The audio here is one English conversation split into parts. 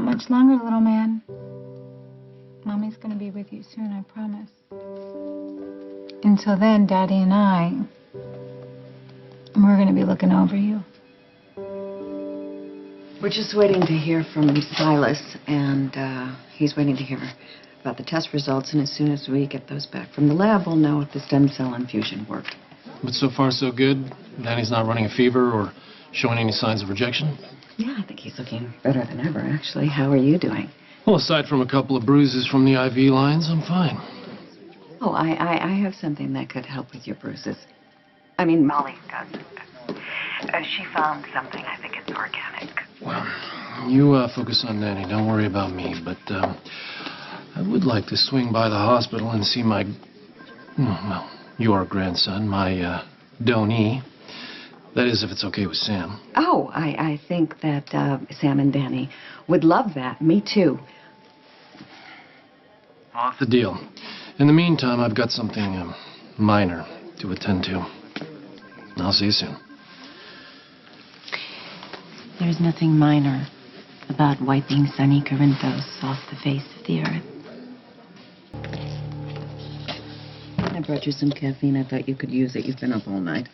Not much longer, little man. Mommy's gonna be with you soon, I promise. Until then, Daddy and we're gonna be looking over you. We're just waiting to hear from Silas, and he's waiting to hear about the test results, and as soon as we get those back from the lab, we'll know if the stem cell infusion worked. But so far, so good? Danny's not running a fever or showing any signs of rejection? Yeah, I think he's looking better than ever, actually. How are you doing? Well, aside from a couple of bruises from the IV lines, I'm fine. Oh, I have something that could help with your bruises. I mean, Molly does. She found something. I think it's organic. Well, you focus on Danny. Don't worry about me. But I would like to swing by the hospital and see my, well, your grandson, my donee. That is, if it's okay with Sam. Oh, I think that Sam and Danny would love that. Me too. Off the deal. In the meantime, I've got something minor to attend to. I'll see you soon. There's nothing minor about wiping Sonny Corinthos off the face of the earth. I brought you some caffeine. I thought you could use it. You've been up all night.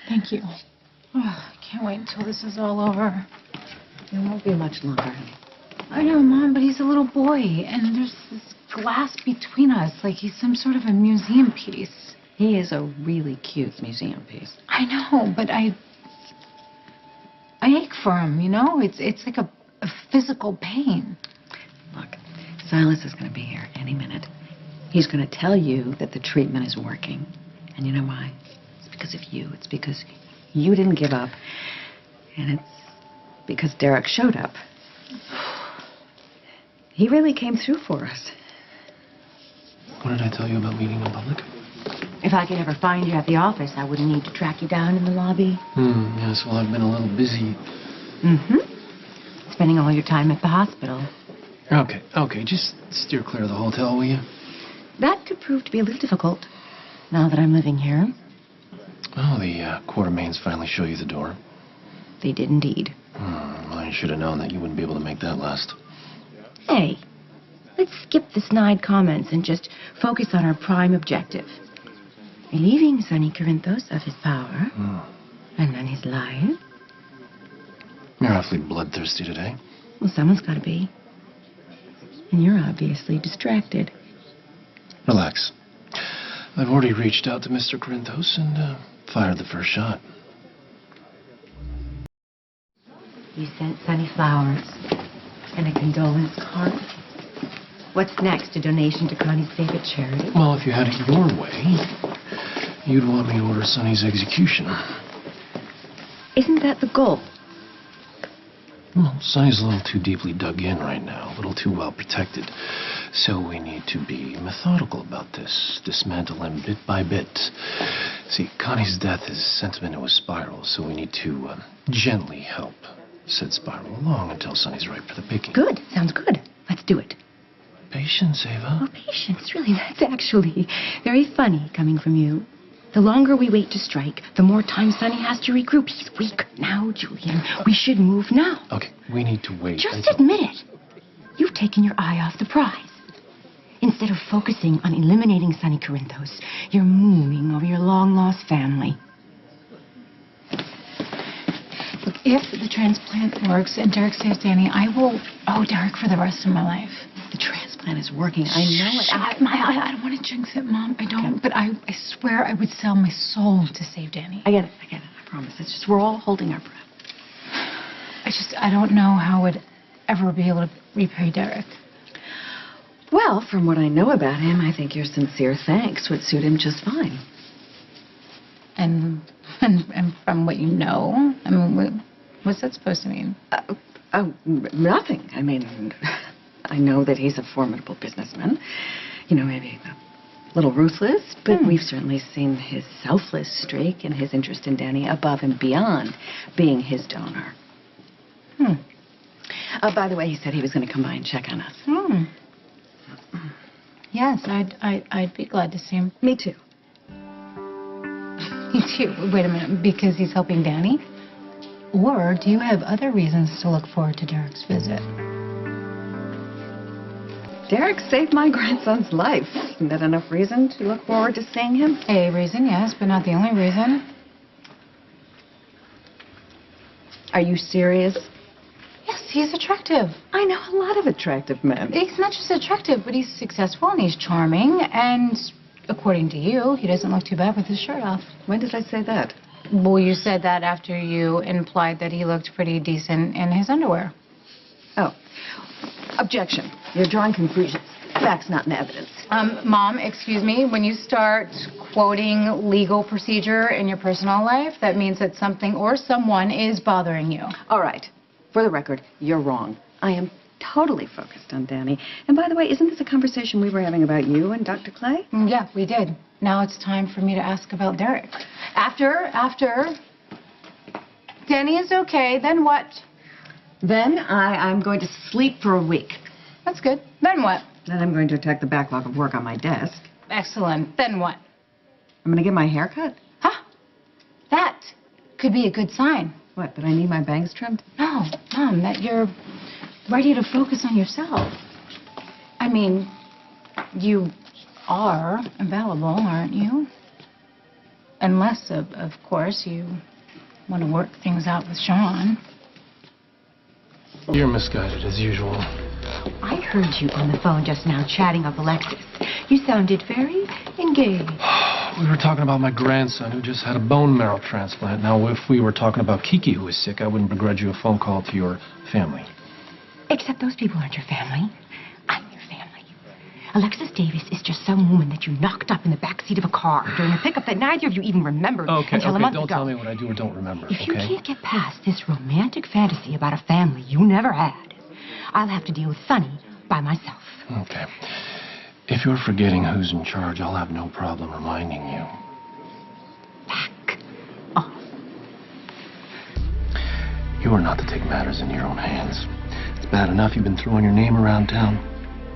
Thank you. Oh, I can't wait until this is all over. It won't be much longer. I know, Mom, but he's a little boy, and there's this glass between us, like he's some sort of a museum piece. He is a really cute museum piece. I know, but I ache for him, you know? It's like a physical pain. Look, Silas is going to be here any minute. He's going to tell you that the treatment is working. And you know why? It's because of you. It's because you didn't give up. And it's because Derek showed up. He really came through for us. What did I tell you about meeting in public? If I could ever find you at the office, I wouldn't need to track you down in the lobby. Yes, well, I've been a little busy. Spending all your time at the hospital. Okay, just steer clear of the hotel, will you? That could prove to be a little difficult, now that I'm living here. Oh, the Quartermains finally show you the door. They did indeed. Well, you should have known that you wouldn't be able to make that last. Hey, let's skip the snide comments and just focus on our prime objective. Relieving Sonny Corinthos of his power and then his life. You're awfully bloodthirsty today. Well, someone's got to be. And you're obviously distracted. Relax. I've already reached out to Mr. Corinthos and fired the first shot. You sent Sonny flowers and a condolence card. What's next? A donation to Connie's favorite charity? Well, if you had it your way, you'd want me to order Sonny's execution. Isn't that the goal? Well, Sonny's a little too deeply dug in right now, a little too well protected. So we need to be methodical about this, dismantle him bit by bit. See, Connie's death has sent him into a spiral, so we need to gently help said spiral along until Sonny's ripe for the picking. Good. Sounds good. Let's do it. Patience, Ava. Oh, patience. Really, that's actually very funny coming from you. The longer we wait to strike, the more time Sonny has to regroup. He's weak now, Julian. We should move now. Okay, we need to wait. Just admit it. You've taken your eye off the prize. Instead of focusing on eliminating Sonny Corinthos, you're mooning over your long-lost family. Look, if the transplant works and Derek saves Danny, I will owe Derek for the rest of my life. The transplant is working. I know it. I don't want to jinx it, Mom. I don't. Okay. But I swear I would sell my soul to save Danny. I get it. I promise. It's just we're all holding our breath. I don't know how I would ever be able to repay Derek. Well, from what I know about him, I think your sincere thanks would suit him just fine. And from what you know, I mean, what's that supposed to mean? Nothing. I mean, I know that he's a formidable businessman. You know, maybe a little ruthless, but we've certainly seen his selfless streak and his interest in Danny above and beyond being his donor. By the way, he said he was going to come by and check on us. Yes, I'd be glad to see him. Me too. Me too. Wait a minute, because he's helping Danny? Or do you have other reasons to look forward to Derek's visit? Derek saved my grandson's life. Isn't that enough reason to look forward to seeing him? A reason, yes, but not the only reason. Are you serious? Yes, he's attractive. I know a lot of attractive men. He's not just attractive, but he's successful and he's charming. And according to you, he doesn't look too bad with his shirt off. When did I say that? Well, you said that after you implied that he looked pretty decent in his underwear. Oh. Objection. You're drawing conclusions. Facts, not in evidence. Mom, excuse me, when you start quoting legal procedure in your personal life, that means that something or someone is bothering you. All right. For the record, you're wrong. I am totally focused on Danny. And by the way, isn't this a conversation we were having about you and Dr. Clay? Yeah, we did. Now it's time for me to ask about Derek. After Danny is okay, then what? Then I'm going to sleep for a week. That's good. Then what? Then I'm going to attack the backlog of work on my desk. Excellent. Then what? I'm going to get my hair cut. Huh? That could be a good sign. What, that I need my bangs trimmed? No, Mom, that you're ready to focus on yourself. I mean, you are available, aren't you? Unless, of course, you want to work things out with Sean. You're misguided, as usual. I heard you on the phone just now chatting up Alexis. You sounded very engaged. We were talking about my grandson who just had a bone marrow transplant. Now, if we were talking about Kiki who was sick, I wouldn't begrudge you a phone call to your family. Except those people aren't your family. I'm your family. Alexis Davis is just some woman that you knocked up in the backseat of a car during a pickup that neither of you even remembered until a month don't ago. tell me what I do or don't remember, If you okay? can't get past this romantic fantasy about a family you never had, I'll have to deal with Sonny by myself. Okay. If you're forgetting who's in charge, I'll have no problem reminding you. Back off. You are not to take matters into your own hands. It's bad enough you've been throwing your name around town.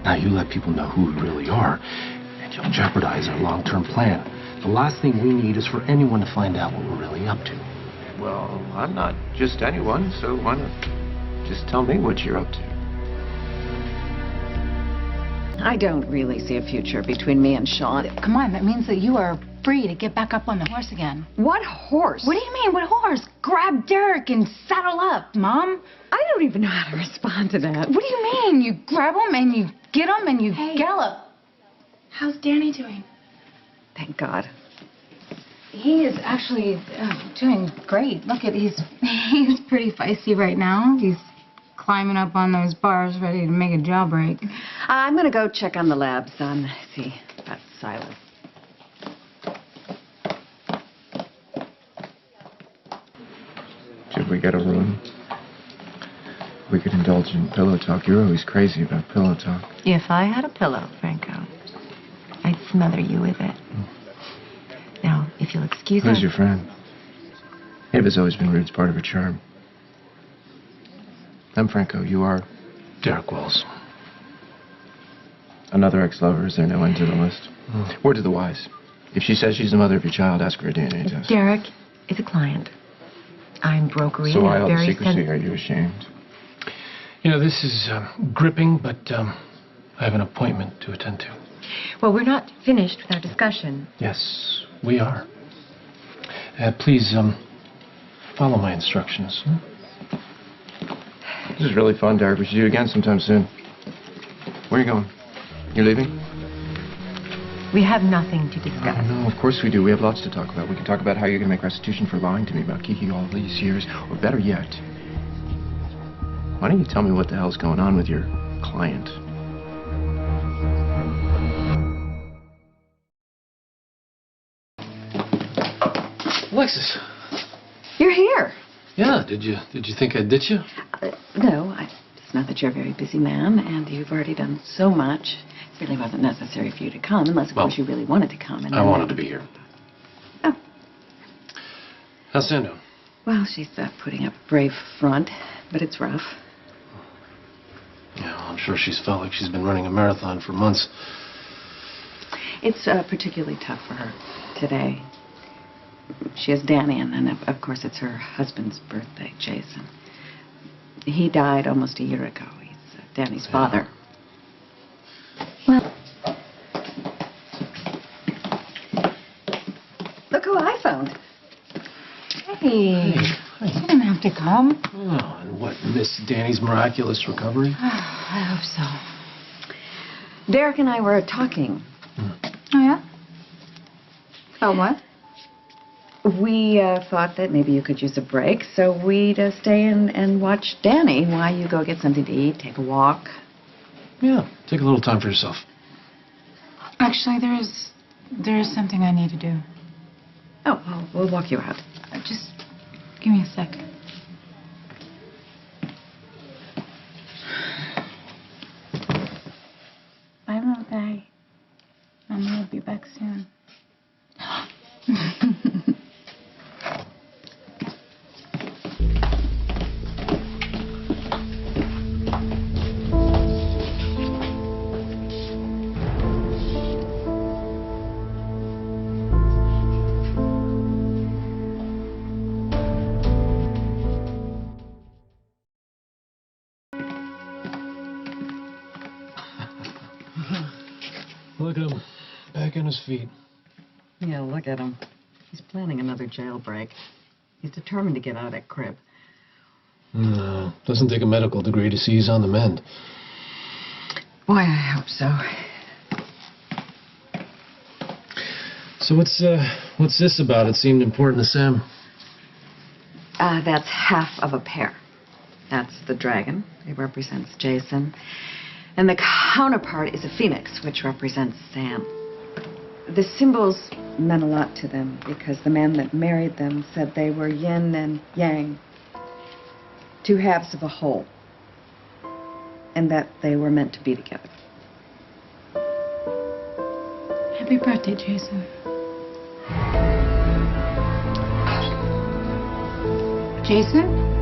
Now you let people know who we really are, and you'll jeopardize our long-term plan. The last thing we need is for anyone to find out what we're really up to. Well, I'm not just anyone, so why not just tell me what you're up to? I don't really see a future between me and Sean. Come on, that means that you are free to get back up on the horse again. What horse? What do you mean, what horse? Grab Derek and saddle up, Mom. I don't even know how to respond to that. What do you mean? You grab him and you get him and you Hey. gallop. How's Danny doing? Thank God. He is actually doing great. Look at he's pretty feisty right now. He's climbing up on those bars, ready to make a jawbreak. I'm going to go check on the labs on, see, about Silas. Should we get a room? We could indulge in pillow talk. You're always crazy about pillow talk. If I had a pillow, Franco, I'd smother you with it. Now, if you'll excuse Who's us... your friend? Ava's always been rude. It's part of her charm. I'm Franco. You are? Derek Wells. Another ex-lover. Is there no end to the list? Word to the wise. If she says she's the mother of your child, ask her a DNA test. Derek is a client. I'm brokering So why a all the very secrecy? Are you ashamed? You know, this is gripping, but I have an appointment to attend to. Well, we're not finished with our discussion. Yes, we are. Please, follow my instructions. This is really fun, Derek. We should do it again sometime soon. Where are you going? You leaving? We have nothing to discuss. No, of course we do. We have lots to talk about. We can talk about how you're going to make restitution for lying to me about Kiki all these years. Or better yet, why don't you tell me what the hell's going on with your client? Alexis. You're here. Yeah, did you think I'd ditch you? No, it's not that you're a very busy man, and you've already done so much. It really wasn't necessary for you to come, unless, of course, you really wanted to come. And I wanted to be here. Oh. How's Sam doing? Well, she's putting up a brave front, but it's rough. Yeah, well, I'm sure she's felt like she's been running a marathon for months. It's particularly tough for her today. She has Danny, and then, of course, it's her husband's birthday, Jason. He died almost a year ago. He's Danny's father. Danny! Hey. You didn't have to come. Oh, and what, miss Danny's miraculous recovery? I hope so. Derek and I were talking. Oh, yeah? About what? We thought that maybe you could use a break, so we'd stay and watch Danny while you go get something to eat, take a walk. Yeah, take a little time for yourself. Actually, there is something I need to do. Oh, well, we'll walk you out. Just give me a second. Bye, little guy. Mommy will be back soon. Look at him, back on his feet. Yeah, look at him. He's planning another jailbreak. He's determined to get out of that crib. No, doesn't take a medical degree to see he's on the mend. Boy, I hope so. So what's this about? It seemed important to Sam. That's half of a pear. That's the dragon. It represents Jason. And the counterpart is a phoenix, which represents Sam. The symbols meant a lot to them because the man that married them said they were yin and yang, two halves of a whole, and that they were meant to be together. Happy birthday, Jason. Jason?